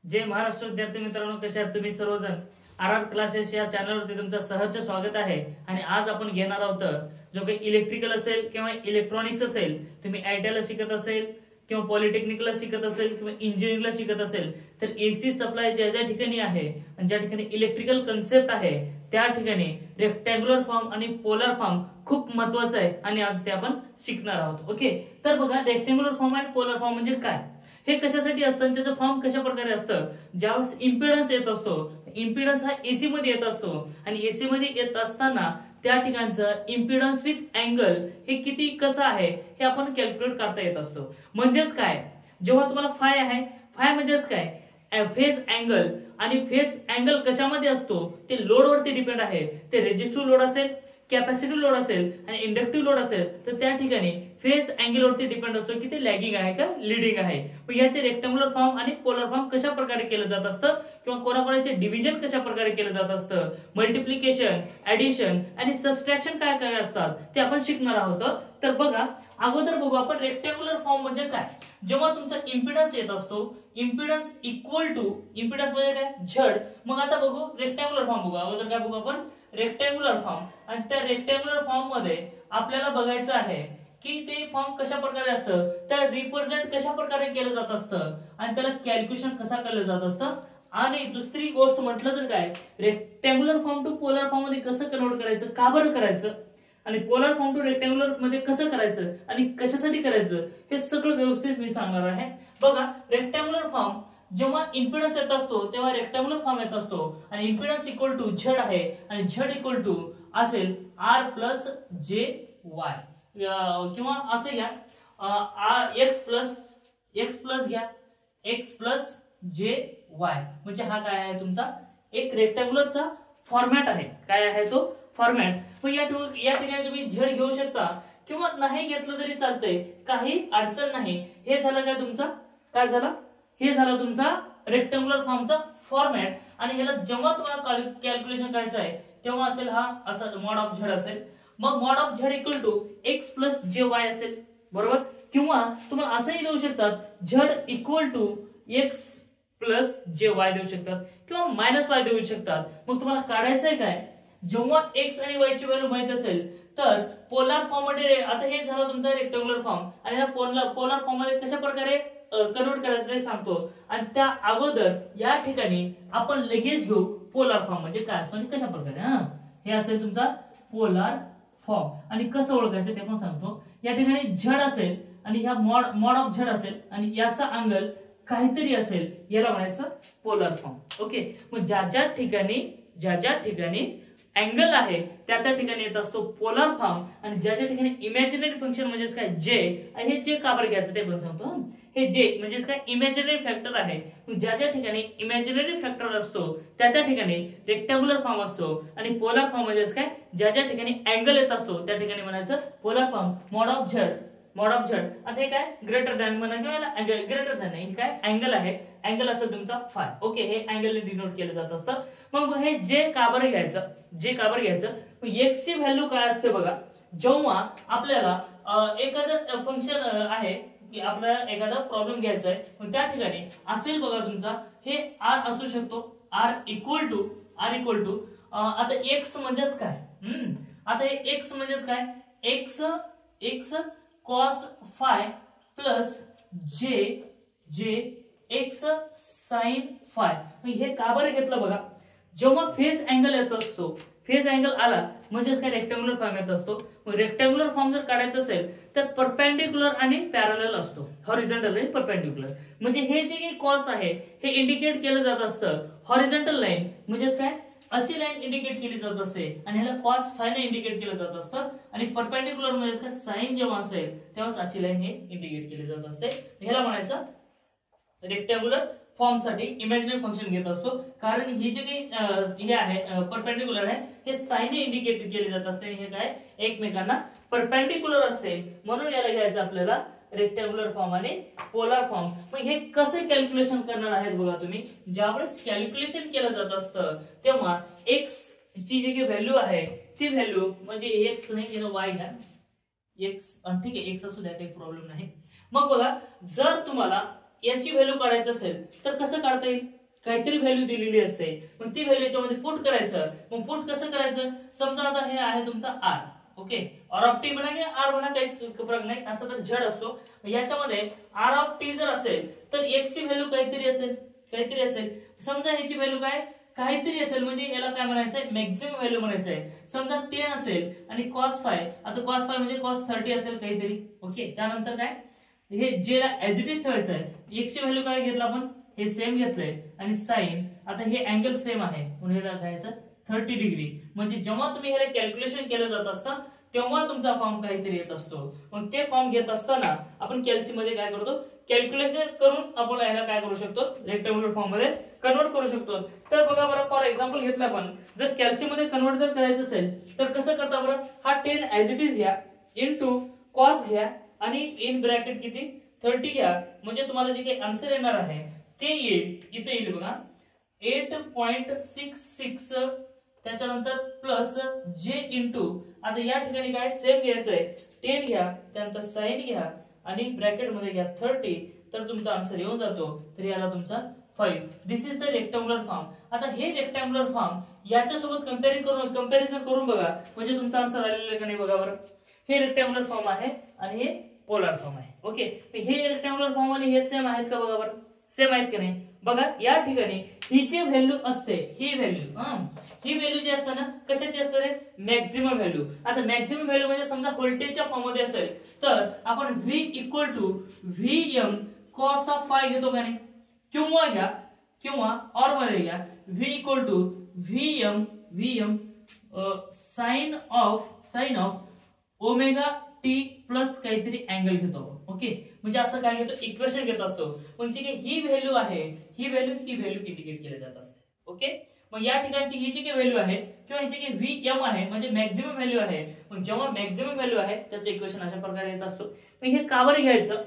जय महाराष्ट्र विद्यार्थी मित्रांनो, कशा आहात तुम्ही सर्वजण? आर क्लासेस या चॅनलवरती तुमचं सहर्ष स्वागत आहे. आणि आज आपण घेणार आहोत जो काही इलेक्ट्रिकल असेल किंवा इलेक्ट्रॉनिक्स असेल, तुम्ही आयटीआयला शिकत असेल किंवा पॉलिटेक्निकला शिकत असेल किंवा इंजिनिअरिंगला शिकत असेल, तर एसी सप्लाय ज्या ठिकाणी आहे आणि ज्या ठिकाणी इलेक्ट्रिकल कन्सेप्ट आहे त्या ठिकाणी रेक्टँग्युलर फॉर्म आणि पोलर फॉर्म खूप महत्वाचं आहे आणि आज ते आपण शिकणार आहोत. ओके, तर बघा, रेक्टँग्युलर फॉर्म आणि पोलर फॉर्म म्हणजे काय, हे कशासाठी असतं आणि त्याचं फॉर्म कशा प्रकारे असतं. ज्यावेळेस इम्पिडन्स येत असतो, इम्पिडन्स हा एसी मध्ये येत असतो आणि एसी मध्ये येत असताना त्या ठिकाणचं इम्पिडन्स विथ अँगल हे किती कसं आहे हे आपण कॅल्क्युलेट करता येत असतो. म्हणजेच काय, जेव्हा तुम्हाला फाय आहे, फाय म्हणजेच काय, फेज अँगल, आणि फेज अँगल कशामध्ये असतो ते लोड वरती डिपेंड आहे. ते रेजिस्टिव्ह लोड असेल, कॅपॅसिटिव्ह लोड असेल आणि इंडक्टिव्ह लोड असेल तर त्या ठिकाणी फेज अँगल वरती डिपेंड असतो की ते लॅगिंग आहे का लीडिंग आहे. मग याचे रेक्टँग्युलर फॉर्म आणि पोलर फॉर्म कशा प्रकारे केलं जात असतं किंवा कोणाकोणाचे डिव्हिजन कशा प्रकारे केलं जात असतं, मल्टिप्लिकेशन, ऍडिशन आणि सबट्रॅक्शन काय काय असतात ते आपण शिकणार आहोत. तर बघा, अगोदर बघू आपण रेक्टँग्युलर फॉर्म म्हणजे काय. जेव्हा तुमचा इम्पिडन्स येत असतो, इम्पिडन्स इक्वल टू, इम्पिडन्स म्हणजे काय, झड. मग आता बघू रेक्टँग्युलर फॉर्म बघू. अगोदर काय बघू आपण, रेक्टँग्युलर फॉर्म. आणि त्या रेक्टँग्युलर फॉर्म मध्ये आपल्याला बघायचं आहे की ते फॉर्म कशा प्रकारे असतं, त्या रिप्रेझेंट कशा प्रकारे केलं जात असतं आणि त्याला कॅल्क्युलेशन कसा केलं जात असतं. आणि दुसरी गोष्ट म्हटलं तर काय, rectangular form to polar form मध्ये कसं कन्वर्ट करायचं, का बरं करायचं, आणि पोलर फॉर्म टू रेक्टँग्युलर मध्ये कसं करायचं आणि कशासाठी करायचं, हे सगळं व्यवस्थित मी सांगणार आहे. बघा, रेक्टँग्युलर फॉर्म जेव्हा इम्पिडन्स येत असतो तेव्हा रेक्टँग्युलर फॉर्म येत असतो आणि इम्पिडन्स इक्वल टू झड आहे आणि झड इक्वल टू असेल आर प्लस जे वाय, किंवा असं घ्या, एक्स प्लस घ्या, एक्स प्लस जे वाय. म्हणजे हा काय आहे, तुमचा एक रेक्टँग्युलरचा फॉर्मॅट आहे. काय आहे तो फॉर्मॅट. मग या ठिकाणी तुम्ही झड घेऊ शकता किंवा नाही घेतलं तरी चालतंय, काही अडचण नाही. हे झालं काय तुमचा, काय झालं, हे झालं तुमचा रेक्टँग्युलर फॉर्मचा फॉर्मॅट. आणि ह्याला जेव्हा तुम्हाला कॅल्क्युलेशन करायचं आहे तेव्हा असेल हा असा मॉड ऑफ झड असेल. मग mod of झड equal to x plus जे वाय असेल, बरोबर. किंवा तुम्हाला असंही देऊ शकतात, झड इक्वल टू एक्स प्लस जे वाय देऊ शकतात किंवा मायनस वाय देऊ शकतात. मग तुम्हाला काढायचंय काय, जेव्हा एक्स आणि वाय ची व्हॅल्यू माहित असेल तर पोलर फॉर्म मध्ये, आता हे झालं तुमचा रेक्टँग्युलर फॉर्म आणि ह्या पोलर फॉर्म मध्ये कशा प्रकारे कन्वर्ट करायचं ते सांगतो. आणि त्या अगोदर या ठिकाणी आपण लगेच घेऊ पोलर फॉर्म म्हणजे काय असतो आणि कशा प्रकारे. हे असेल तुमचा पोलर फॉर्म आणि कसं ओळखायचं ते पण सांगतो. या ठिकाणी झड असेल आणि ह्या मॉड ऑफ झड असेल आणि याचा अँगल काहीतरी असेल, याला म्हणायचं पोलर फॉर्म. ओके, मग ज्या ठिकाणी अँगल आहे त्या ठिकाणी येत असतो पोलर फॉर्म. आणि ज्या ठिकाणी इमॅजिनरी फंक्शन म्हणजेच काय जे, आणि हे जे का बरं घ्यायचं ते पण सांगतो. हे जे म्हणजेच काय, इमॅजिनरी फॅक्टर आहे. ज्या ठिकाणी इमॅजिनरी फॅक्टर असतो त्या ठिकाणी रेक्टँग्युलर फॉर्म असतो. आणि पोलर फॉर्म म्हणजेच काय, ज्या ठिकाणी अँगल येत असतो त्या ठिकाणी म्हणायचं पोलर फॉर्म. मॉड ऑफ झड, आता हे काय ग्रेटर दॅन म्हणा किंवा ग्रेटर दॅन, हे काय अँगल आहे, अँगल असेल तुमचा फाय. ओके, हे अँगल डिनोट केलं जात असतं. मग हे जे का बरं घ्यायचं, एक्स ची व्हॅल्यू काय असते बघा. जेव्हा आपल्याला एखादं फंक्शन आहे की आपल्याला एखादा प्रॉब्लेम घ्यायचा आहे, मग त्या ठिकाणी असेल बघा तुमचा, हे आर असू शकतो, आर इक्वल टू आता एक्स म्हणजेच काय, आता हे एक्स म्हणजेच काय, एक्स कॉस फाय प्लस जे एक्स साइन फाय. हे का बरं घेतलं बघा, जेव्हा फेज अँगल येत असतो, फेज अँगल आला म्हणजे काय रेक्टँग्युलर फॉर्म येत असतो. मग रेक्टँग्युलर फॉर्म जर काढायचं असेल तर परपेंडिक्युलर आणि पॅरलल असतो, हॉरिझॉन्टल आणि परपेंडिक्युलर. म्हणजे हे जे काही कॉस आहे हे इंडिकेट केलं जात असतं हॉरिझॉन्टल लाईन, म्हणजेच काय अशी लाईन इंडिकेट केली जात असते आणि ह्याला कॉस फाय ने इंडिकेट केलं जात असतं. आणि परपेंडिक्युलर म्हणजे काय, साइन जेव्हा असेल तेव्हाच अशी लाईन हे इंडिकेट केली जात असते. ह्याला म्हणायचं रेक्टँग्युलर फॉर्म साठी इमॅजिनरी फंक्शन घेत असतो. कारण ही जे काही हे आहे परपेंडिक्युलर आहे हे साइन इंडिकेट केले जात असते. हे काय एकमेकांना परपेंडिक्युलर असते, म्हणून याला घ्यायचं आपल्याला रेक्टँग्युलर फॉर्म आणि पोलर फॉर्म. मग हे कसे कॅल्क्युलेशन करणार आहेत बघा तुम्ही. ज्यावेळेस कॅल्क्युलेशन केलं जात असतं तेव्हा एक्स ची जी काही व्हॅल्यू आहे ती व्हॅल्यू म्हणजे एक्स नाही वाय घ्या, एक्स ठीक आहे, एक्स असू द्या, काही प्रॉब्लेम नाही. मग बघा, जर तुम्हाला याची व्हॅल्यू काढायचं असेल तर कसं काढता येईल? काहीतरी व्हॅल्यू दिलेली असते, मग ती व्हॅल्यू याच्यामध्ये पुट करायचं. मग पुट कसं करायचं? समजा आता हे आहे तुमचा R, okay, R of T म्हणा की आर म्हणा काहीच फरक नाही, असं तर झड असतो. याच्यामध्ये आर ऑफ टी जर असेल तर एक्स ची व्हॅल्यू काहीतरी असेल. समजा ह्याची व्हॅल्यू काय काहीतरी असेल, म्हणजे याला काय म्हणायचंय? मॅक्झिमम व्हॅल्यू म्हणायचंय. समजा 10 असेल आणि cos फाय, आता cos फाय म्हणजे cos 30 असेल काहीतरी, ओके. त्यानंतर काय हे जे ला ऍज इट इज ठेवायचं आहे. एक्स ची व्हॅल्यू काय घेतलं आपण? हे सेम घेतलंय आणि साइन, आता हे अँगल सेम आहे म्हणून हे दाखवायचं 30 डिग्री. म्हणजे जेव्हा तुम्ही ह्याला कॅल्क्युलेशन केलं जात असतं तेव्हा तुमचा फॉर्म काहीतरी येत असतो. मग ते फॉर्म घेत असताना आपण कॅल्सी मध्ये काय करतो? कॅल्क्युलेशन करून आपण याला काय करू शकतो? रेक्टँग्युलर फॉर्म मध्ये कन्वर्ट करू शकतो. तर बघा बरं, फॉर एक्झाम्पल घेतलं आपण, जर कॅल्सी मध्ये कन्वर्ट जर करायचं असेल तर कसं करता बरं? हा 10 ऍज इट इज घ्या, इनटू कॉस घ्या आणि इन ब्रॅकेट किती 30 घ्या. म्हणजे तुम्हाला जे काही आन्सर येणार आहे ते येईल, इथे येईल बघा 8.66, त्याच्यानंतर प्लस जे इंटू, आता या ठिकाणी काय सेम घ्यायचंय, 10 घ्या, त्यानंतर साइन घ्या आणि ब्रॅकेट मध्ये घ्या 30, तर तुमचा आन्सर येऊन जातो. तर याला तुमचा 5. दिस इज द रेक्टँग्युलर फॉर्म. आता हे रेक्टँग्युलर फॉर्म याच्यासोबत कंपॅरिझन करून बघा, म्हणजे तुमचा आन्सर आलेला आहे का नाही बघा बरं. हे रेक्टँग्युलर फॉर्म आहे आणि हे पोलर फॉर्म आहे, ओके. हे रेक्टँग्युलर फॉर्म आणि हे सेम आहेत का बघा बरं? सेम आहेत का नाही? बघा या ठिकाणी ही जी व्हॅल्यू असते, ही व्हॅल्यू जी असते ना, कशाची असते रे? Maximum value. आता मॅक्झिमम व्हॅल्यू म्हणजे समजा व्होल्टेजच्या फॉर्म मध्ये असेल तर आपण V equal to Vm cos of phi घेतो का नाही? किंवा और मध्ये घ्या V equal to Vm sine of omega t plus काहीतरी अँगल घेतो, ओके. म्हणजे असं काय घेतो? इक्वेशन घेत असतो. म्हणजे ही व्हॅल्यू आहे, ही व्हॅल्यू इंडिकेट केली जात असते, ओके. मग या ठिकाणची ही जी काही व्हॅल्यू आहे किंवा याची काही Vm आहे म्हणजे मॅक्झिमम व्हॅल्यू आहे. मग जेव्हा मॅक्झिमम व्हॅल्यू आहे त्याचं इक्वेशन अशा प्रकारे येत असतो. मग हे कावर घ्यायचं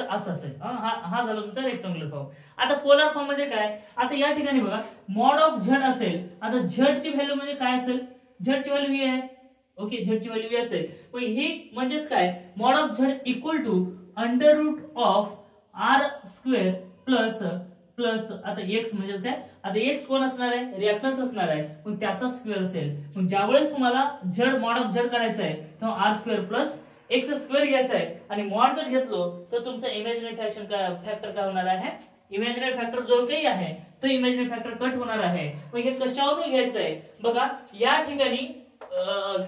असं असेल. हा झाला तुमचा रेक्टँग्युलर फॉर्म. आता पोलर फॉर्म म्हणजे काय? आता या ठिकाणी बघा मॉड ऑफ झेड असेल. आता झेड ची व्हॅल्यू म्हणजे काय असेल? झेड ची व्हॅल्यू ही आहे, ओके. झेड ची व्हॅल्यू असेल. मग ही म्हणजेच काय? Mod of Z equal to under root of R square plus आता एक्स म्हणजेच काय? आता एक्स कोण असणार आहे? रिएक्टन्स असणार आहे. मग त्याचा स्क्वेअर असेल. मग ज्यावेळेस तुम्हाला झेड मॉड ऑफ झेड करायचं आहे तेव्हा R square plus X square घ्यायचा आहे आणि मॉड जर घेतलो तर तुमचा इमॅजिनरी फॅक्टर काय होणार आहे? इमॅजिनरी फॅक्टर जो काही आहे तो इमॅजिनरी फॅक्टर कट होणार आहे. मग हे कशावरून घ्यायचं आहे बघा या ठिकाणी,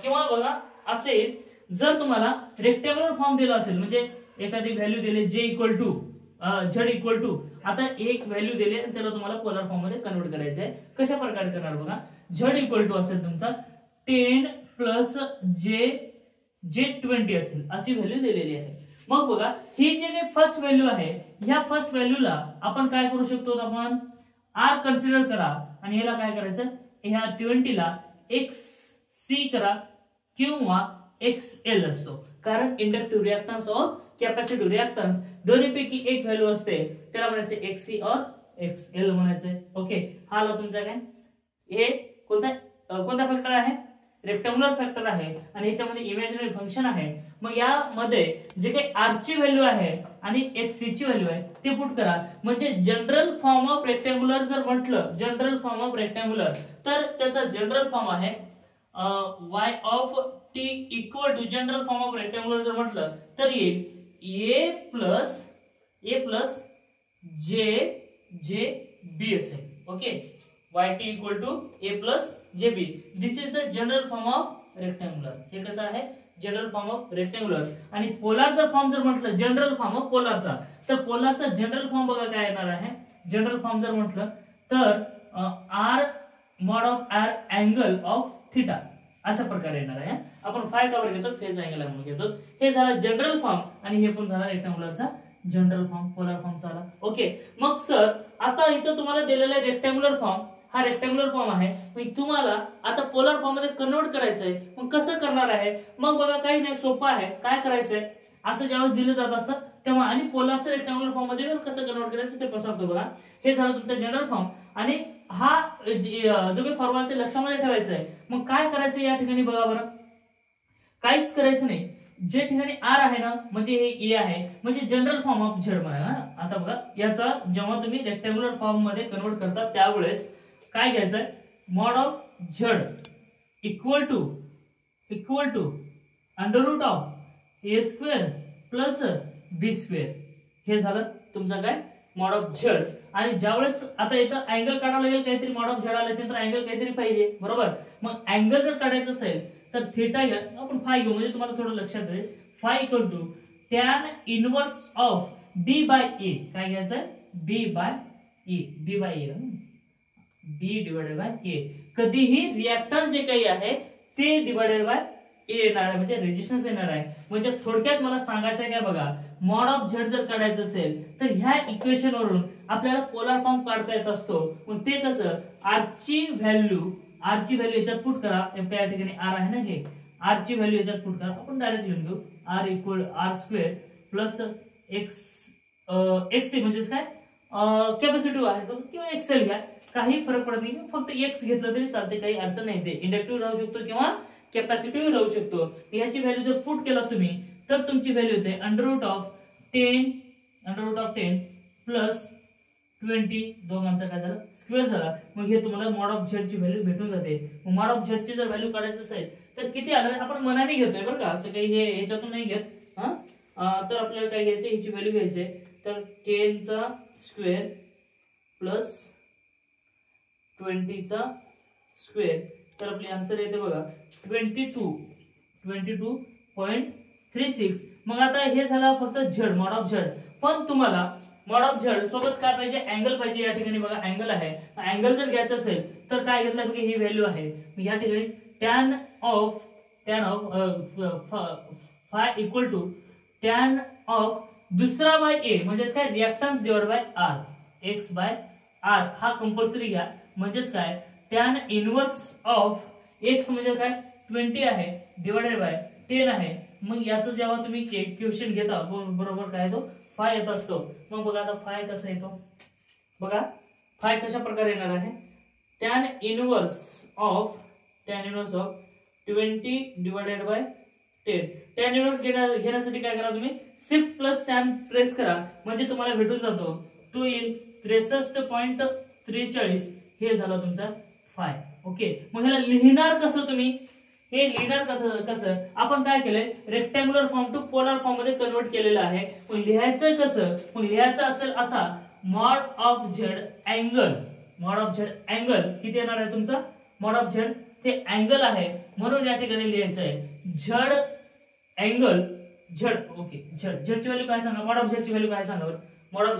किंवा बघा असेल जर तुम्हाला रेक्टँग्युलर फॉर्म दिला असेल म्हणजे एखादी व्हॅल्यू दिली जे equal to Z equal to, आता एक व्हॅल्यू दिली आणि त्याला तुम्हाला पोलर फॉर्म मध्ये कन्वर्ट करायचं आहे. कशा प्रकारे करणार बघा? झेड इक्वल टू असेल तुमचा 10 प्लस जे 20 असेल अशी व्हॅल्यू दिलेली आहे. मग बघा ही जी काही फर्स्ट व्हॅल्यू आहे ह्या फर्स्ट व्हॅल्यूला आपण काय करू शकतो? आपण आर कन्सिडर करा आणि याला काय करायचं? ह्या 20 ला XC करा किंवा XL असतो, कारण इंडक्टिव्ह रिएक्टन्स और कॅपॅसिटिव्ह रिएक्टन्स दोन्हीपैकी एक व्हॅल्यू असते, त्याला म्हणायचं XC और XL म्हणायचं, ओके. हा आला तुमचा काय? हे कोणता फॅक्टर आहे? रेक्टँग्युलर फॅक्टर आहे आणि याच्यामध्ये इमॅजिनरी फंक्शन आहे. मग यामध्ये जे काही आर ची व्हॅल्यू आहे आणि XC ची व्हॅल्यू आहे ते पुट करा. म्हणजे जनरल फॉर्म ऑफ रेक्टँग्युलर जर म्हटलं, जनरल फॉर्म ऑफ रेक्टँग्युलर, तर त्याचा जनरल फॉर्म आहे y of t equal to, general form of rectangular जर म्हटलं तर येईल a प्लस जे बी असेल, okay. yt equal to a plus J B. This is the general form of rectangular. हे कसं आहे? General form of rectangular. आणि पोलारचा फॉर्म जर म्हटलं जनरल फॉर्म ऑफ पोलारचा, तर पोलारचा जनरल फॉर्म बघा काय येणार आहे? जनरल फॉर्म जर म्हटलं तर R mod of R angle of theta अशा प्रकारे येणार आहे. आपण फाय कवर घेतो, फेज अँगल म्हणून घेतो. हे झालं जनरल फॉर्म आणि हे पण झाला रेक्टँग्युलरचा जनरल फॉर्म, पोलर फॉर्म झाला, ओके. मग सर आता इथं तुम्हाला दिलेला आहे रेक्टँग्युलर फॉर्म, हा रेक्टँग्युलर फॉर्म आहे. मग तुम्हाला आता पोलर फॉर्म मध्ये कन्वर्ट करायचंय. मग कसं करणार आहे? मग बघा काही नाही, सोपं आहे. काय करायचंय? असं ज्यावेळेस दिलं जात असतं तेव्हा, आणि पोलरचं रेक्टँग्युलर फॉर्म मध्ये कसं कन्वर्ट करायचं ते पण सांगतो बघा. हे झालं तुमचा जनरल फॉर्म आणि हा जो काही फॉर्म्युला ते लक्षामध्ये ठेवायचा आहे. मग काय करायचं या ठिकाणी बघा बरं? काहीच करायचं नाही. जे ठिकाणी आर आहे ना म्हणजे हे ए आहे, म्हणजे जनरल फॉर्म ऑफ झेड म्हणा. आता बघा याचा जेव्हा तुम्ही रेक्टँग्युलर फॉर्म मध्ये कन्वर्ट करता त्यावेळेस काय घ्यायचंय, mod of Z equal to under root of A square plus B square. हे झालं तुमचं काय मॉड ऑफ झेड. आणि ज्यावेळेस आता इथं अँगल काढायला लागेल, काहीतरी मॉड ऑफ झेड आल्यानंतर अँगल काहीतरी पाहिजे बरोबर. मग अँगल जर काढायचं असेल तर थिटा घ्या, आपण फाय घेऊ म्हणजे तुम्हाला थोडं लक्षात येईल. Phi equal to tan inverse of b by a. काय घ्यायचं, b by a, b by a, b divided by a. कधीही रिएक्टन्स जे काही आहे ते डिवाइडेड बाय ए येणार आहे, म्हणजे रेजिस्टन्स येणार आहे. म्हणजे थोडक्यात मला सांगायचं आहे काय बघा, मॉड ऑफ झेड जर काढायचं असेल तर ह्या इक्वेशन वरून आपल्याला पोलर फॉर्म काढता येत असतो. मग ते कसं, आर ची व्हॅल्यू याच्यात पुट करा. या ठिकाणी आर आहे ना, हे आर ची व्हॅल्यू याच्यात पुट करा. आपण डायरेक्ट लिहून घेऊ, R equal R square plus X म्हणजे काय कॅपॅसिटी आहे किंवा एक्सेल घ्या, काही फरक पडत नाही. फक्त एक्स घेतलं तरी चालते, काही अडचण नाही. ते इंडक्टिव्ह राहू शकतो किंवा कॅपॅसिटिव्ह राहू शकतो. याची व्हॅल्यू जर पुट केला तुम्ही तर तुमची व्हॅल्यू येते अंडर रूट ऑफ 10 प्लस 20, दोघांचा काय झालं स्क्वेअर झाला. मग हे तुम्हाला मॉड ऑफ झेड ची व्हॅल्यू भेटून जाते. मग मॉड ऑफ झेड ची जर व्हॅल्यू काढायचं असेल तर किती आलं, आपण मनाने घेतोय बरं का, असं काही हे याच्यातून नाही घेत. तर आपल्याला काय घ्यायचं, ह्याची व्हॅल्यू घ्यायची. तर 10 चा स्क्वेअर प्लस 20 चा स्क्वेअर, तर आपली आन्सर येते बघा 22.36. मग आता हे झाला फक्त झेड, मॉड ऑफ झेड. पण तुम्हाला मॉड ऑफ झेड सोबत काय पाहिजे, अँगल पाहिजे. या ठिकाणी बघा अँगल आहे, अँगल जर घ्यायचं असेल तर काय घेतलं बघा, ही व्हॅल्यू आहे. या ठिकाणी tan of phi equal to tan of दुसरा बाय ए म्हणजेच काय reactance divide by R, X by R हा कंपल्सरी घ्या. म्हणजेच काय टॅन इनवर्स ऑफ एक्स म्हणजे काय 20 आहे डिवाइडेड बाय 10 आहे. मग याचं जेव्हा तुम्ही इक्वेशन घेता बरोबर काय तो फाय येत असतो. मग बघा आता फाय कसा येतो, बघा फाय कशा प्रकारे येणार आहे, tan inverse of 20 divided by 10. Tan inverse घेण्यासाठी काय करा तुम्ही, शिफ्ट प्लस टॅन प्रेस करा म्हणजे तुम्हाला भेटून जातो. तो येईल 63.43. हे झालं तुमचा फाय. ओके, मग ह्याला लिहिणार कसं तुम्ही, हे लिहिणार कसं, आपण काय केलंय rectangular form to polar form मध्ये कन्वर्ट केलेलं आहे. मग लिहायचं कसं, मग लिहायचं असेल असा mod of z angle. Mod of z angle किती येणार आहे तुमचा, मॉड ऑफ झेड ते अँगल आहे म्हणून या ठिकाणी लिहायचं आहे झेड अँगल झेड. ओके, झेडची व्हॅल्यू काय सांगा, मॉड ऑफ झेडची व्हॅल्यू काय सांगा, मॉड ऑफ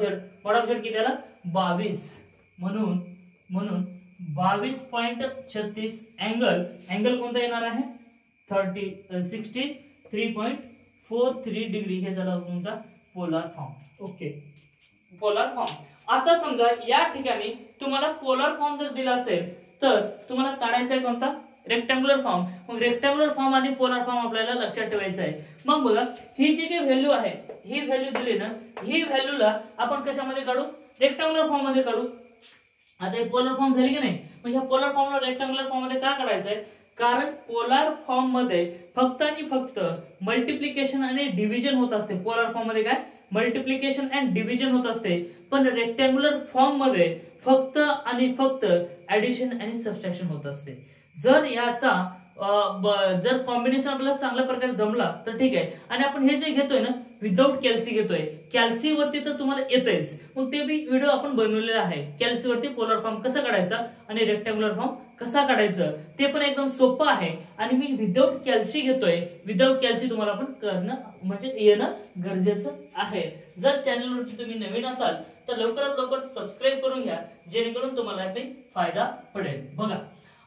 झेड किती आला 22. म्हणून 22.36 अँगल कोणता येणार आहे 63.43 डिग्री. हे झालं तुमचा polar form. Okay, polar form. आता समजा या ठिकाणी तुम्हाला पोलर फॉर्म जर दिला असेल तर तुम्हाला काढायचा आहे कोणता, रेक्टँग्युलर फॉर्म. मग रेक्टँग्युलर फॉर्म आणि पोलर फॉर्म आपल्याला लक्षात ठेवायचं आहे. मग बघा ही जी काही व्हॅल्यू आहे, ही व्हॅल्यू दिली ना, ही व्हॅल्यूला आपण कशामध्ये काढू, रेक्टँग्युलर फॉर्म मध्ये काढू. आता हे पोलर फॉर्म झाली की नाही, मग ह्या पोलर फॉर्मला रेक्टँग्युलर फॉर्म मध्ये का काढायचंय, कारण पोलर फॉर्म मध्ये फक्त आणि फक्त मल्टिप्लिकेशन आणि डिव्हिजन होत असते. पोलर फॉर्म मध्ये काय मल्टिप्लिकेशन अँड डिव्हिजन होत असते, पण रेक्टँग्युलर फॉर्म मध्ये फक्त आणि फक्त ऍडिशन आणि सबट्रॅक्शन होत असते. जर याचा जर कॉम्बिनेशन आपल्याला चांगल्या प्रकारे जमला तर ठीक आहे. आणि आपण हे जे घेतोय ना विदाउट कॅल्सी घेतोय, कॅल्सी वरती तर तुम्हाला येतच, मग ते बी व्हिडिओ आपण बनवलेला आहे. कॅल्सी वरती पोलर फॉर्म कसा काढायचा आणि रेक्टँग्युलर फॉर्म कसा काढायचं ते पण एकदम सोपं आहे. आणि मी विदाउट कॅल्सी घेतोय, विदाउट कॅल्सी तुम्हाला पण करणं म्हणजे येणं गरजेचं आहे. जर चॅनलवरती तुम्ही नवीन असाल तर लवकरात लवकर सबस्क्राईब करून घ्या जेणेकरून तुम्हाला काही फायदा पडेल. बघा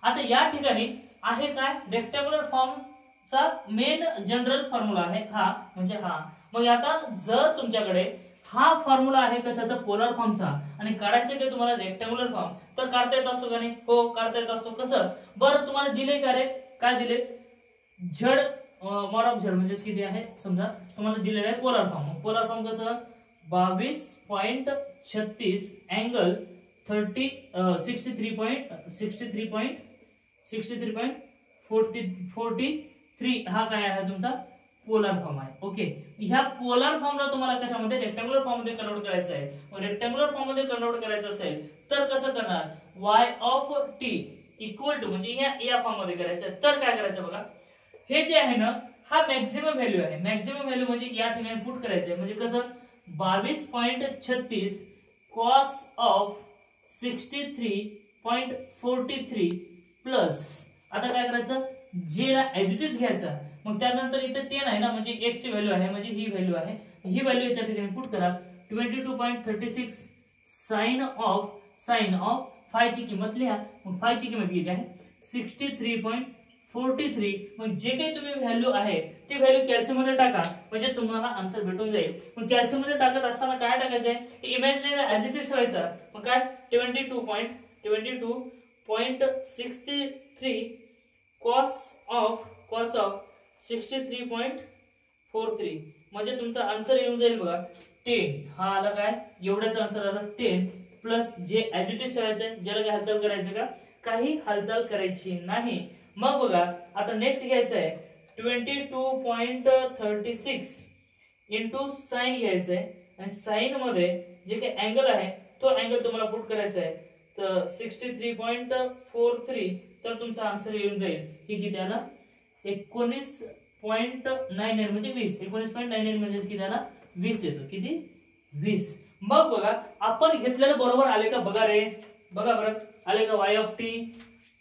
आता या ठिकाणी आहे काय रेक्टँग्युलर फॉर्मचा मेन जनरल फॉर्म्युला आहे हा, म्हणजे हा. मग आता जर तुमच्याकडे हा फॉर्म्युला आहे कशाचा, पोलर फॉर्मचा, आणि काढायचं काय तुम्हाला रेक्टँग्युलर फॉर्म, तर काढता येत असतो का नाही, हो काढता येत असतो. कसं बरं तुम्हाला दिले का रे, काय दिले झेड मॉड ऑफ झेड म्हणजे किती आहे समजा तुम्हाला दिलेलं आहे पोलर फॉर्म. पोलर फॉर्म कसं 22.36 अँगल 63.43 हा काय आहे तुमचा पोलर फॉर्म आहे. ओके, ह्या पोलर फॉर्मला तुम्हाला कशामध्ये रेक्टँग्युलर फॉर्म मध्ये कन्वर्ट करायचं आहे. मग रेक्टँग्युलर फॉर्म मध्ये कन्वर्ट करायचं असेल तर कसं करणार, y of t equal to म्हणजे या फॉर्म मध्ये करायचं आहे. तर काय करायचं बघा, हे जे आहे ना हा मॅक्झिमम व्हॅल्यू आहे. मॅक्झिमम व्हॅल्यू म्हणजे या ठिकाणी पुट करायचं आहे. म्हणजे कसं 22.36 cos ऑफ 63.43 प्लस आता काय करायचं, जे ला एज इट इज घ्यायचा. मग त्यानंतर इथे 10 आहे ना म्हणजे x ची व्हॅल्यू आहे म्हणजे ही व्हॅल्यू आहे. ही व्हॅल्यू याच्या ठिकाणी पुट करा. 22.36 साइन ऑफ फाय ची किंमत लिहा. मग फाय ची किंमत किती आहे 63.43. मग जे काही तुम्ही व्हॅल्यू आहे ती व्हॅल्यू कॅल्शियम मध्ये टाका म्हणजे तुम्हाला आन्सर भेटून जाईल. मग कॅल्शियम मध्ये टाकत असताना काय टाकायचं आहे, इमॅजिनरी ॲज इट इज ठेवायचा. मग काय 22.63 cos ऑफ 63.43 म्हणजे तुमचा आन्सर येऊन जाईल बघा 10. हा आला काय, एवढ्याचा आन्सर आला 10 प्लस जे ॲज इट इज ठेवायचं आहे. ज्याला काय हालचाल करायचं का, काही हालचाल करायची नाही. मग बघा आता नेक्स्ट घ्यायचं आहे 22.36 इंटू साइन घ्यायचं आहे आणि साइन मध्ये जे काही अँगल आहे तो अँगल तुम्हाला पुट करायचा आहे. तर 63.43 तर तुमचा आन्सर येऊन जाईल ही किती आला 19.99 म्हणजे 20. 19.99 म्हणजे किती आला 20 येतो. किती 20. मग बघा आपण घेतलेलं बरोबर आले का बघा रे, बघा बरं आले का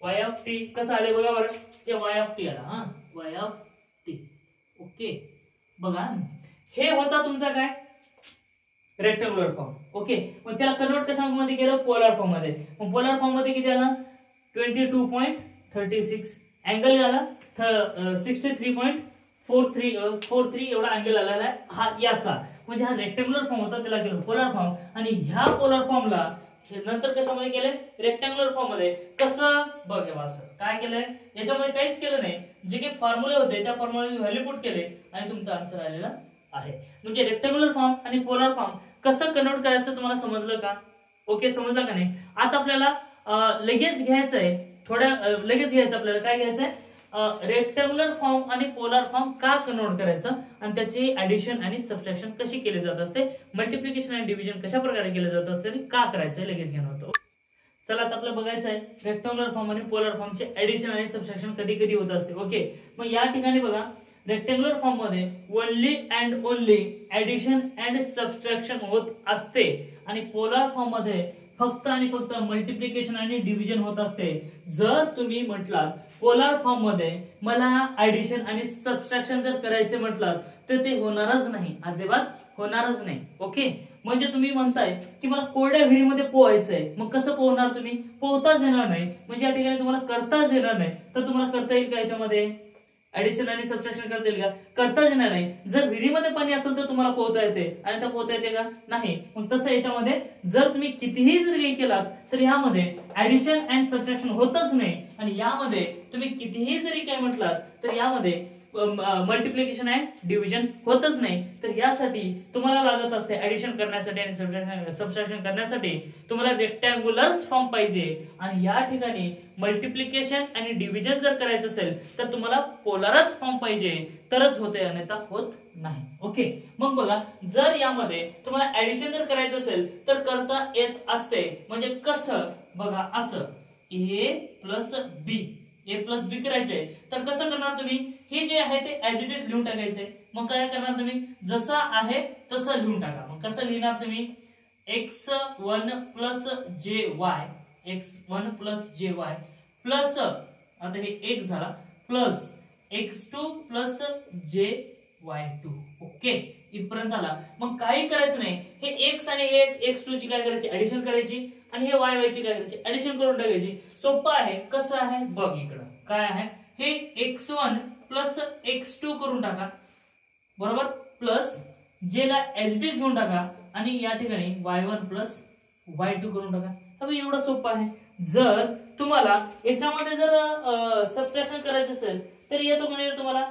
y ऑफ t कसं आले बघा बरं, ते y ऑफ t आला. हा y ऑफ t. ओके बघा हे होता तुमचा काय रेक्टँग्युलर फॉर्म. ओके, मग त्याला कन्वर्ट कशामध्ये केलं, पोलर फॉर्म मध्ये. मग पोलर फॉर्म मध्ये किती आला 22.36 अँगल आला 63.43 एवढा अँगल आलेला आहे हा याचा. म्हणजे हा रेक्टँग्युलर फॉर्म होता त्याला केलं पोलर फॉर्म. आणि ह्या पोलर फॉर्मला नंतर कशामध्ये केलंय रेक्टँग्युलर फॉर्म मध्ये. कसं बघा असं काय केलंय, याच्यामध्ये काहीच केलं नाही. जे काही फॉर्म्युले होते त्या फॉर्म्युले व्हॅल्यू पुट केले आणि तुमचा आन्सर आलेला आहे. म्हणजे रेक्टँग्युलर फॉर्म आणि पोलर फॉर्म कसं कन्वर्ट करायचं तुम्हाला समजलं का. ओके समजलं का नाही. आता आपल्याला लगेच घ्यायचं आहे लगेच घ्यायचं आपल्याला काय घ्यायचंय रेक्टँग्युलर फॉर्म आणि पोलर फॉर्म का कन्वर्ट करायचं आणि त्याची ऍडिशन आणि सबट्रॅक्शन कशी केली जात असते, मल्टिप्लिकेशन आणि डिव्हिजन कशा प्रकारे केले जात असते आणि का करायचंय लगेच घेणार होतो. चला आता आपल्याला बघायचं आहे रेक्टँग्युलर फॉर्म आणि पोलर फॉर्मचे ऍडिशन आणि सबट्रॅक्शन कधी कधी होत असते. ओके, मग या ठिकाणी बघा रेक्टँग्युलर फॉर्म मध्ये only and only addition and subtraction होत असते आणि पोलर फॉर्म मध्ये फक्त आणि फक्त मल्टिप्लिकेशन आणि डिव्हिजन होत असते. जर तुम्ही म्हटलात पोलर फॉर्म मध्ये मला ऍडिशन आणि सबट्रॅक्शन जर करायचे म्हटलात तर ते होणारच नाही, अजिबात होणारच नाही. ओके, म्हणजे तुम्ही म्हणताय की मला कोरड्या विहिरीमध्ये पोहायचंय, मग कसं पोहणार तुम्ही, पोहताच येणार नाही. म्हणजे या ठिकाणी तुम्हाला करताच येणार नाही. तर तुम्हाला करता येईल का याच्यामध्ये ऍडिशन आणि सबट्रॅक्शन करता येईल का, करताच येणार नाही. जर विहिरीमध्ये पाणी असेल तर तुम्हाला पोहता येते आणि त्या पोहता येते का, नाही. मग तसं याच्यामध्ये जर तुम्ही कितीही जर काही केलात तर यामध्ये ऍडिशन अँड सबट्रॅक्शन होतच नाही. आणि यामध्ये तुम्ही कितीही जरी काही म्हटलात तर यामध्ये मल्टिप्लिकेशन अँड डिव्हिजन होतच नाही. तर यासाठी तुम्हाला लागत असते ऍडिशन करण्यासाठी आणि सबट्रॅक्शन करण्यासाठी तुम्हाला रेक्टँग्युलर फॉर्म पाहिजे. आणि या ठिकाणी मल्टिप्लिकेशन आणि डिव्हिजन जर करायचं असेल तर तुम्हाला पोलरच फॉर्म पाहिजे, तरच होते अन्यथा होत नाही. ओके, मग बघा जर यामध्ये तुम्हाला ऍडिशन जर करायचं असेल तर करता येत असते. म्हणजे कसं बघा असं ए प्लस बी करायचे. तर कसं करणार तुम्ही, हे जे आहे ते ऍज इट इज लिहून टाकायचे. मग काय करणार तुम्ही, जसं आहे तसं लिहून टाका. मग कसं लिहिणार तुम्ही, x1 प्लस jy प्लस आता हे एक झाला plus x2 plus jy2. Okay, इथपर्यंत आला. मग काही करायचं नाही, हे x आणि x2 ची काय करायची ऍडिशन करायची आणि हे y ची काय करायची ऍडिशन करून टाकायची. सोपं आहे. कसं आहे बघ, इकडं काय आहे, हे x1 प्लस x2 करून टाका बरोबर, प्लस जे ला एज इट इज घेऊन टाका आणि या ठिकाणी y1 प्लस y2 करून टाका. अबे एवढं सोपं आहे. जर तुम्हाला याच्यामध्ये जर सबट्रॅक्शन करायचं असेल तर येतो म्हणजे तुम्हाला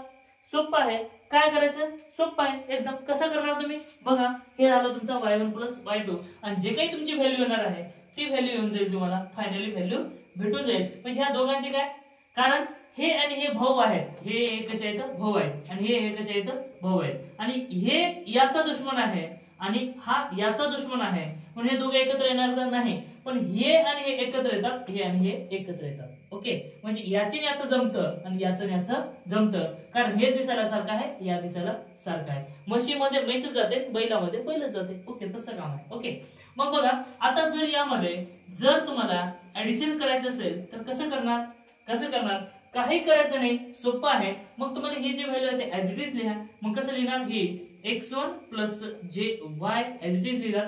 सोपं आहे. काय करायचं, सोपं आहे एकदम. कसं करणार तुम्ही बघा, हे झालं तुमचा y1 प्लस y2 आणि जे काही तुमची व्हॅल्यू येणार आहे ती व्हॅल्यू येऊन जाईल तुम्हाला, फायनली व्हॅल्यू भेटून जाईल. म्हणजे ह्या दोघांची काय, कारण हे आणि हे भाऊ आहेत, हे कसे आहेत भाऊ आहेत, आणि हे कसे आहेत भाऊ आहेत, आणि हे याचा दुश्मन आहे आणि हा याचा दुश्मन आहे, म्हणून हे दोघे एकत्र येणार का नाही, पण हे आणि हे एकत्र येतात, हे आणि हे एकत्र येतात. ओके, म्हणजे याचे याचं जमतं आणि याचं याचं जमतं, कारण हे दिसायला सारखं आहे, या दिसायला सारखं आहे. म्हशीमध्ये म्हैसच जाते, बैलामध्ये बैलच जाते. ओके, तसं काम आहे. ओके, मग बघा आता जर यामध्ये जर तुम्हाला ऍडिशन करायचं असेल तर कसं करणार, काही करायचं नाही, सोपं आहे. मग तुम्हाला हे जे व्हॅल्यू आहे ते ऍज इट इज लिहा. मग कसं लिहिणार, हे x1 प्लस जे वाय ऍज इट इज लिहिणार.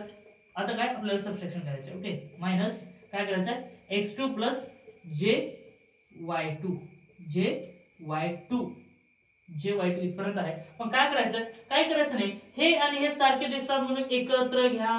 आता काय आपल्याला सबट्रॅक्शन करायचं. ओके, मायनस काय करायचं आहे, x2 प्लस जे y2 इथपर्यंत आहे. मग काय करायचं, काही करायचं नाही, हे आणि हे सारखे दिसतात म्हणून एकत्र घ्या.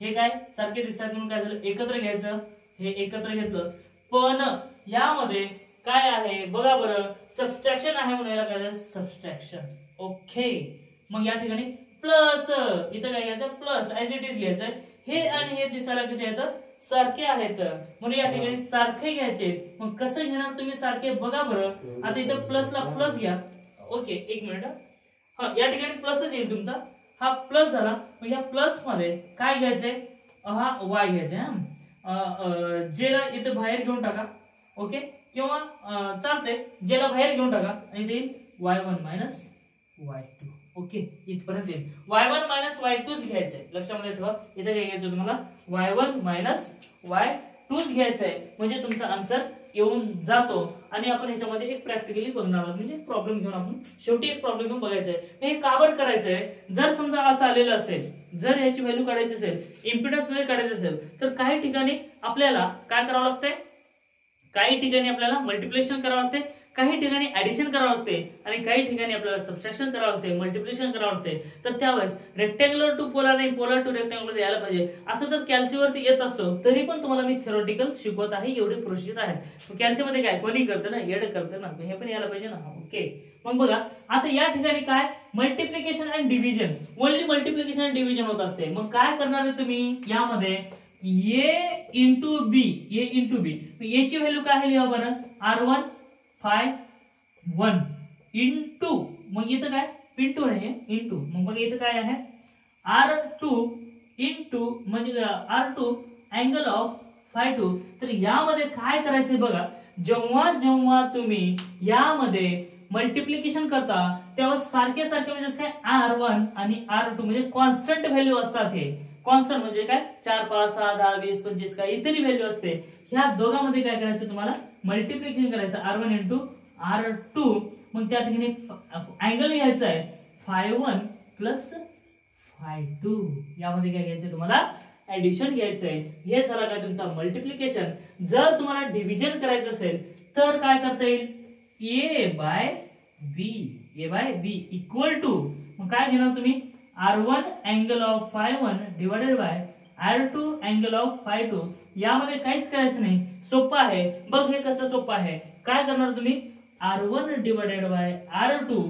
हे काय सारखे दिसतात म्हणून काय झालं, एकत्र घ्यायचं. हे एकत्र घेतलं, पण यामध्ये काय आहे बघा बरं, सबट्रॅक्शन आहे म्हणून याला काय करायचं, सबट्रॅक्शन. ओके, मग या ठिकाणी प्लस, इथं काय घ्यायचं, प्लस ऍज इट इज घ्यायचं. हे आणि हे दिसायला कसे आहेत, सारखे आहेत, म्हणून या ठिकाणी सारखे घ्यायचे. मग कसं घेणार तुम्ही सारखे बघा बरं. आता इथं प्लसला प्लस घ्या. ओके, एक मिनिट, हा या ठिकाणी प्लसच येईल तुमचा, हा प्लस झाला. मग या प्लस मध्ये काय घ्यायचंय, हा वाय घ्यायचंय. जेला इथं बाहेर घेऊन टाका. ओके, किंवा चालतंय जेला बाहेर घेऊन टाका आणि इथे y1 मायनस y2. ओके, इथपर्यंत येईल. y1 मायनस y2 घ्यायचंय, लक्षामध्ये ठेवा. इथे काय घ्यायचं तुम्हाला, y1 मायनस y2 घ्यायचंय, म्हणजे तुमचा आन्सर येऊन जातो. आणि आपण ह्याच्यामध्ये एक प्रॅक्टिकली बघणार आहोत, म्हणजे प्रॉब्लेम घेऊन आपण शेवटी एक प्रॉब्लेम घेऊन बघायचंय. हे काबर करायचंय, जर समजा असं आलेलं असेल, जर याची व्हॅल्यू काढायची असेल, इम्पिडन्स मध्ये काढायचं असेल, तर काही ठिकाणी आपल्याला काय करावं लागतंय, काही ठिकाणी आपल्याला मल्टिप्लिकेशन करावं लागते, काही ठिकाणी ऍडिशन करावं लागते, आणि काही ठिकाणी आपल्याला सबट्रॅक्शन करावं लागते, मल्टिप्लिकेशन करावं लागते. तर त्यावेळेस रेक्टँग्युलर टू पोलार नाही, पोलार टू रेक्टँग्युलर यायला पाहिजे. असं तर कॅल्सीवरती येत असतो, तरी पण तुम्हाला मी थेरोटिकल शिकवत आहे, एवढे प्रोसिजर आहेत. कॅल्सीमध्ये काय कोणी करतं ना, येड करतं ना, हे पण यायला पाहिजे ना. ओके, मग बघा आता या ठिकाणी काय, multiplication and division, only multiplication and division होत असते. मग काय करणार आहे तुम्ही यामध्ये, a इंटू बी, ए ची व्हॅल्यू काय आहे लिहा बरं, r1 5 1 इंटू, मग इथं काय पिंटू आहे इंटू, मग बघा इथं काय आहे r2 इंटू, म्हणजे r2 अँगल ऑफ φ2. तर यामध्ये काय करायचंय बघा, जेव्हा तुम्ही यामध्ये मल्टिप्लिकेशन करता तेव्हा सारखे म्हणजे काय, r1 आणि r2 म्हणजे कॉन्स्टंट व्हॅल्यू असतात. हे कॉन्स्टंट म्हणजे काय, 4 5 6 10 20 25 काय इतरी व्हॅल्यू असते. ह्या दोघांमध्ये काय करायचं तुम्हाला, मल्टिप्लिकेशन करायचं, r1 इंटू r2. मग त्या ठिकाणी अँगल घ्यायचा आहे φ1 प्लस φ2. यामध्ये काय घ्यायचं तुम्हाला, ऍडिशन घ्यायचं आहे. हे झालं काय तुमचा मल्टिप्लिकेशन. जर तुम्हाला डिव्हिजन करायचं असेल तर काय करता येईल, a by b equal to, मग काय घेणार तुम्ही, r1 angle of φ1 divided by r2 angle of φ2. यामध्ये काहीच करायचं नाही, सोपं आहे. बघ हे कसं सोपं आहे, काय करणार तुम्ही, r1 divided by r2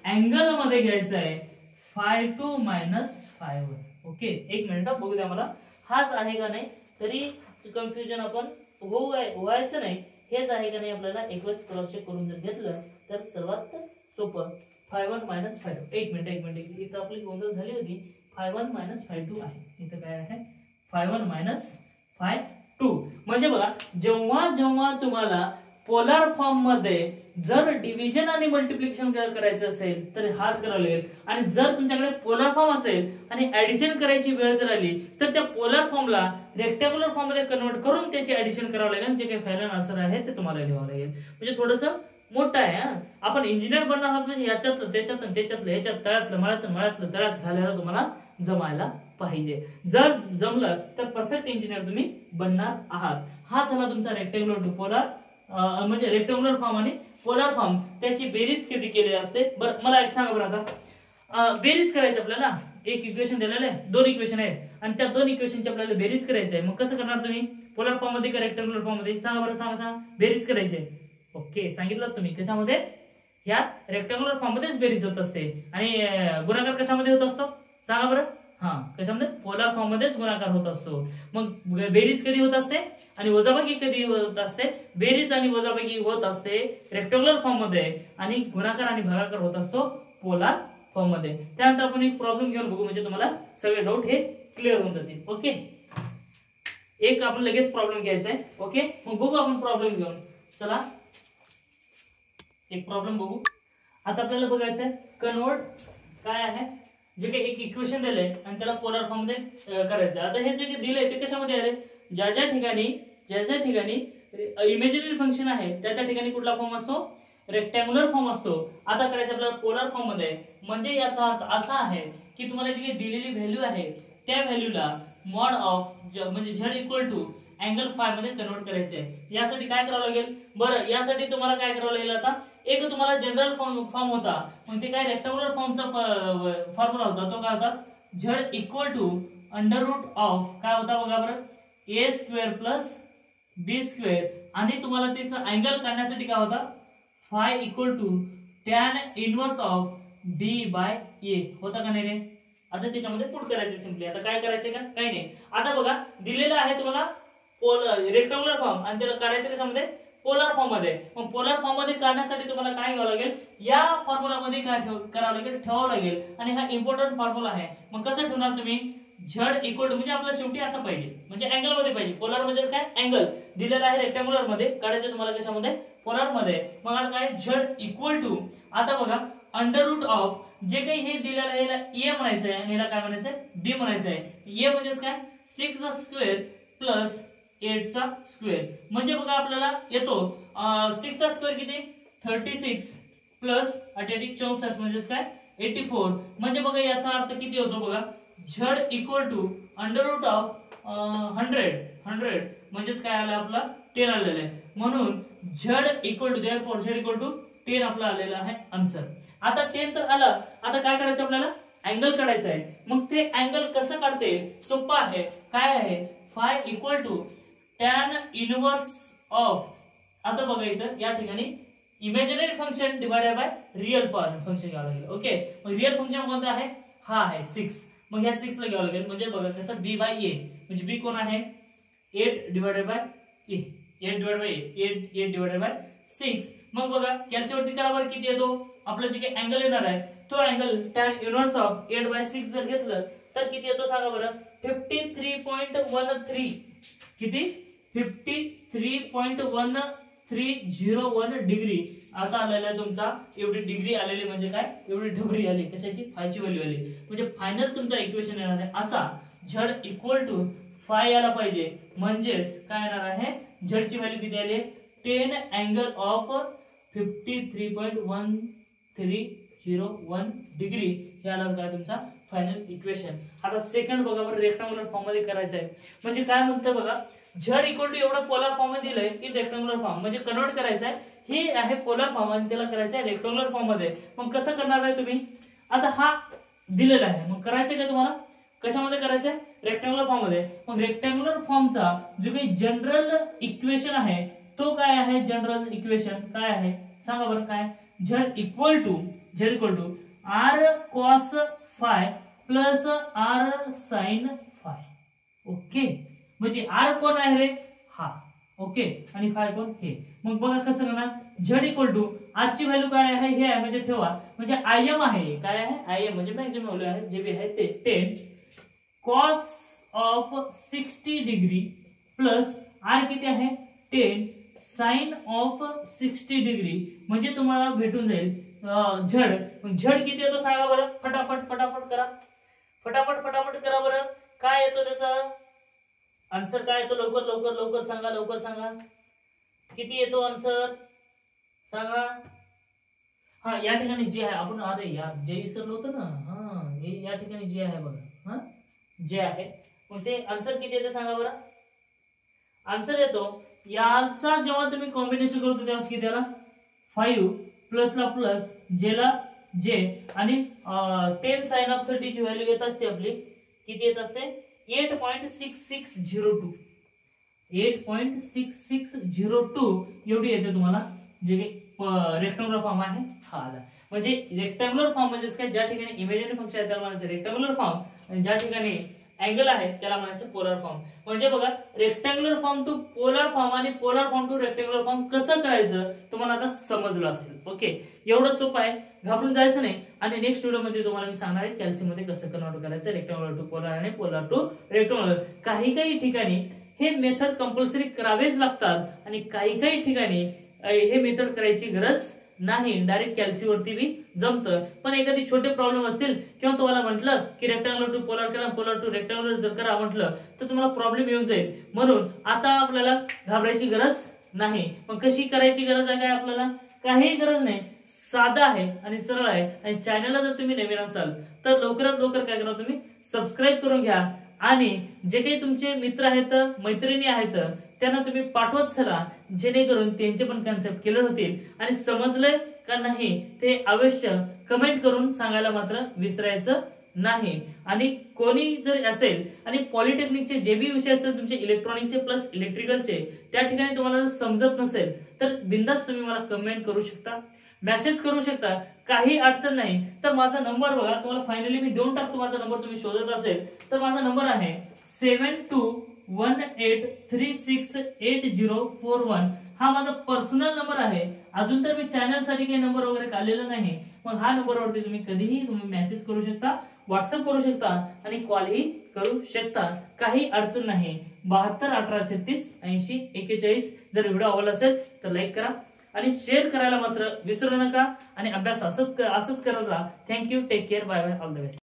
angle मध्ये घ्यायचं आहे φ2 मायनस φ1. ओके, एक मिनिट बघू द्या मला, हाच आहे का नाही, तरी कन्फ्युजन आपण व्हायचं नाही. हेच आहे का नाही आपल्याला एक वेळेस क्रॉस चेक करून जर घेतलं तर सर्वात सोपं, φ1 मायनस φ2. एक मिनिट, इथं आपली गोंधळ झाली होती. φ1 मायनस φ2 आहे, इथं काय आहे φ1 मायनस φ2. म्हणजे बघा, जेव्हा तुम्हाला पोलार फॉर्म मध्ये जर डिव्हिजन आणि मल्टिप्लिकेशन करायचं असेल तर हाच करावं लागेल. आणि जर तुमच्याकडे पोलार फॉर्म असेल आणि ऍडिशन करायची वेळ जर आली तर त्या पोलार फॉर्मला रेक्टँग्युलर फॉर्म मध्ये कन्वर्ट करून त्याची ऍडिशन करावं लागेल. जे काही फायनल आन्सर आहे ते तुम्हाला लिहावं लागेल. म्हणजे थोडंसं मोठं आहे. आपण इंजिनियर बनणार आहोत म्हणजे याच्यातलं त्याच्यातलं ह्याच्यात तळ्यातलं तळ्यात घालायला तुम्हाला जमायला पाहिजे. जर जमलं तर परफेक्ट इंजिनियर तुम्ही बनणार आहात. हा झाला तुमचा रेक्टँग्युलर टू पोलार, म्हणजे रेक्टँग्युलर फॉर्म आणि पोलार फॉर्म त्याची बेरीज किती केली असते. बरं मला एक सांगा बरं, आता बेरीज करायची आपल्याला. एक इक्वेशन दिलेलं आहे, दोन इक्वेशन आहेत आणि त्या दोन इक्वेशनची आपल्याला बेरीज करायची आहे. मग कसं करणार तुम्ही, पोलार फॉर्म मध्ये का रेक्टँग्युलर फॉर्म मध्ये, सांगा बरं, सांगा बेरीज करायची आहे. ओके, सांगितलं तुम्ही कशामध्ये, या रेक्टँग्युलर फॉर्म मध्येच बेरीज होत असते. आणि गुणाकार कशामध्ये होत असतो सांगा बरं, कशामध्ये पोलार फॉर्म मध्येच गुणाकार होत असतो. मग बेरीज कधी होत असते आणि वजाबाकी कधी होत असते? बेरीज आणि वजाबाकी होत असते रेक्टँग्युलर फॉर्म मध्ये आणि गुणाकार आणि भागाकार होत असतो पोलार फॉर्म मध्ये. त्यानंतर आपण एक प्रॉब्लेम घेऊन बघू म्हणजे तुम्हाला सगळे डाऊट हे क्लिअर होऊन जातील. ओके, एक आपण लगेच प्रॉब्लेम घ्यायचा आहे. ओके, मग बघू आपण प्रॉब्लेम घेऊन. चला एक प्रॉब्लेम बघू. आता आपल्याला बघायचं आहे कन्वर्ट काय आहे, जे काही एक इक्वेशन दिलंय आणि त्याला पोलार फॉर्म मध्ये करायचं. आता हे जे काही दिलंय ते कशामध्ये आले? ज्या ज्या ठिकाणी इमेजिनरी फंक्शन आहे त्या ठिकाणी कुठला फॉर्म असतो? रेक्टँग्युलर फॉर्म असतो. आता करायचं आपल्याला पोलार फॉर्म मध्ये. म्हणजे याचा अर्थ असा आहे की तुम्हाला जी काही दिलेली व्हॅल्यू आहे त्या व्हॅल्यूला मॉड ऑफ म्हणजे z equal to angle phi मध्ये कन्वर्ट करायचे आहे. यासाठी काय करावं लागेल? बरं, यासाठी तुम्हाला काय करावं लागेल? आता एक तुम्हाला जनरल फॉर्म होता, मग ते काय रेक्टँग्युलर फॉर्मचा फॉर्म्युला होता. तो काय होता? z equal to under root of काय होता बघा बरं? a square plus b square. आणि तुम्हाला त्याचा अँगल काढण्यासाठी काय होता? Phi equal to tan inverse of b by a होता का नाही रे? आता त्याच्यामध्ये पुट करायचे सिंपली. आता काय करायचं का? काही नाही. आता बघा दिलेलं आहे तुम्हाला रेक्टँग्युलर फॉर्म आणि त्याला काढायचं कशामध्ये? पोलार फॉर्म मध्ये. मग पोलार फॉर्म मध्ये काढण्यासाठी तुम्हाला काय घ्यावं लागेल? या फॉर्म्युला मध्ये काय करावं लागेल? ठेवावं लागेल. आणि हा इम्पॉर्टंट फॉर्म्युला आहे. मग कसं ठेवणार तुम्ही? z इक्वल टू म्हणजे आपल्याला शेवटी असं पाहिजे, म्हणजे अँगल मध्ये पाहिजे. पोलार म्हणजेच काय? अँगल दिलेला आहे रेक्टँग्युलर मध्ये, काढायचं तुम्हाला कशामध्ये? पोलार मध्ये. मग आता काय? z इक्वल टू आता बघा अंडर रूट ऑफ जे काही हे दिलेलं आहे याला a म्हणायचं आहे आणि याला काय म्हणायचं आहे? b म्हणायचं आहे. a म्हणजेच काय? 6 चा स्क्वेअर प्लस 8 चा स्क्वेअर. म्हणजे बघा आपल्याला येतो 6 चा स्क्वेअर किती? 36 प्लस 8 64 म्हणजेच काय? 84. म्हणजे बघा याचा अर्थ किती होतो बघा? z equal to under root of 100 म्हणजेच काय आलं? आपला 10 आलेलं आहे. म्हणून z equal to therefore z equal to 10 आपला आलेला आहे आन्सर. आता 10 तर आलं. आता काय करायचं आपल्याला? अँगल काढायचा आहे. मग ते अँगल कसं काढते? सोपं आहे. काय आहे? Phi equal to tan inverse of. आता बघा इथं या ठिकाणी imaginary function divided by real function घ्यावं लागेल. ओके, मग रिअल फंक्शन कोणतं आहे? हा आहे 6. मग ह्या 6 ला घ्यावं लागेल. म्हणजे बघा कसं? b बाय a म्हणजे b कोण आहे? 8 divided by a. 8 divided by 6. मग बघा कॅल्क्युलेट करा बरं किती येतो? आपलं जे काही अँगल येणार आहे तो angle tan inverse of 8 by 6 जर घेतलं तर किती येतो सांगा बरं? 53.13. किती? 53.1301 डिग्री असा आलेला आहे तुमचा. एवढी डिग्री आलेली म्हणजे काय? एवढी ढबरी आली. कशाची? फायची व्हॅल्यू आली. म्हणजे फायनल तुमचा इक्वेशन येणार आहे असा z इक्वल टू फाय यायला पाहिजे. म्हणजेच काय येणार आहे? z ची व्हॅल्यू किती आली? 10 अँगल ऑफ 53.1301 डिग्री हे आला काय तुमचा फायनल इक्वेशन. आता सेकंड बघा बरं, रेक्टँग्युलर फॉर्म मध्ये करायचं आहे. म्हणजे काय म्हणतं बघा? z इक्वल टू एवढं पोलार फॉर्म मध्ये दिलंय की रेक्टँग्युलर फॉर्म म्हणजे कन्वर्ट करायचं आहे. हे आहे पोलार फॉर्म आणि त्याला करायचं आहे रेक्टँग्युलर फॉर्म मध्ये. मग कसं करणार आहे तुम्ही? आता हा दिलेला आहे, मग करायचं का तुम्हाला? कशामध्ये करायचं आहे? रेक्टँग्युलर फॉर्म मध्ये. मग रेक्टँग्युलर फॉर्मचा जो काही जनरल इक्वेशन आहे तो काय आहे? जनरल इक्वेशन काय आहे सांगा बरं? काय? z equal to r cos phi plus r sin phi. Okay, म्हणजे r कोण आहे रे? हा. ओके, आणि फाय कोण? हे. मग बघा कसं करणार? z इक्वल टू r ची व्हॅल्यू काय आहे? हे आहे म्हणजे ठेवा. म्हणजे im आहे. काय आहे? im म्हणजे मॅक्सिमम व्हॅल्यू आहे जे बी आहे ते 10 cos of 60 degree plus r किती आहे? 10 साइन ऑफ 60 डिग्री. म्हणजे तुम्हाला भेटून जाईल झड. झड किती येतो सांगा बरं? फटाफट करा. फटाफट करा बरं. काय येतो त्याचा आन्सर? काय येतो? लवकर सांगा. किती येतो आन्सर सांगा? हा, या ठिकाणी जे आहे आपण अरे यार जे विसरलो होतं ना. हा, हे या ठिकाणी जे आहे बघा. हा, जे आहे. मग ते आन्सर किती येते सांगा बरं? आन्सर येतो याचा जेव्हा तुम्ही कॉम्बिनेशन करतो तेव्हा किती आला? 5 प्लस ला प्लस जे ला जे आणि 10 साइन ऑफ 30 ची व्हॅल्यू येत असते आपली. किती येत असते? 8.6602. 8.6602 एवढी येते तुम्हाला जे रेक्टँग्युलर फॉर्म आहे हा आला. म्हणजे रेक्टँग्युलर फॉर्म म्हणजे काय, ज्या ठिकाणी इमेजिनरी फंक्शन आहे त्याला म्हणायचं रेक्टँग्युलर फॉर्म, आणि ज्या ठिकाणी अँगल आहे त्याला म्हणायचं पोलर फॉर्म. म्हणजे बघा, rectangular form to polar form आणि polar form to rectangular form कसं करायचं तुम्हाला आता समजलं असेल. ओके, एवढं सोपं आहे, घाबरून जायचं नाही. आणि नेक्स्ट व्हिडिओमध्ये तुम्हाला मी सांगणार आहे कॅल्सी मध्ये कसं कन्वर्ट करायचं रेक्टँग्युलर टू पोलर आणि पोलर टू रेक्टँग्युलर. काही ठिकाणी हे मेथड कंपल्सरी करावेच लागतात आणि काही ठिकाणी हे मेथड करायची गरज नाही, डायरेक्ट कॅल्सी वरती बी जमतं. पण एखादी छोटे प्रॉब्लेम असतील किंवा तुम्हाला म्हटलं की रेक्टँग्युलर टू पोलर करा, पोलर टू रेक्टँग्युलर जर करा म्हटलं तर तुम्हाला प्रॉब्लेम येऊन जाईल. म्हणून आता आपल्याला घाबरायची गरज नाही. मग कशी करायची गरज आहे काय, आपल्याला काही गरज नाही, साधा आहे आणि सरळ आहे. आणि चॅनलला जर तुम्ही नवीन असाल तर लवकरात लवकर काय करा, तुम्ही सबस्क्राईब करून घ्या आणि जे काही तुमचे मित्र आहेत मैत्रिणी आहेत त्यांना तुम्ही पाठवत चला, जेणेकरून त्यांचे पण कन्सेप्ट क्लिअर होतील. आणि समजलंय का नाही ते अवश्य कमेंट करून सांगायला मात्र विसरायचं नाही. आणि कोणी जर असेल आणि पॉलिटेक्निकचे जे बी विषय असतील तुमचे इलेक्ट्रॉनिक्सचे प्लस इलेक्ट्रिकलचे, त्या ठिकाणी तुम्हाला समजत नसेल तर बिंदास तुम्ही मला कमेंट करू शकता, मेसेज करू शकता, काही अडचण नाही. तर माझा नंबर बघा, तुम्हाला फायनली मी देऊन टाकतो माझा नंबर, तुम्ही शोधत असेल तर माझा नंबर आहे 7218368041. हा माझा पर्सनल नंबर आहे. अजून तर मी चॅनल साठी काही नंबर वगैरे काढलेला नाही. मग हा नंबरवरती तुम्ही कधीही तुम्ही मेसेज करू शकता, व्हॉट्सअप करू शकता आणि कॉलही करू शकता, काही अडचण नाही. 7218368041. जर व्हिडिओ आवडला असेल तर लाईक करा आणि शेअर करायला मात्र विसरू नका. आणि अभ्यास असंच करत राहा. Thank you, take care, bye bye, all the best.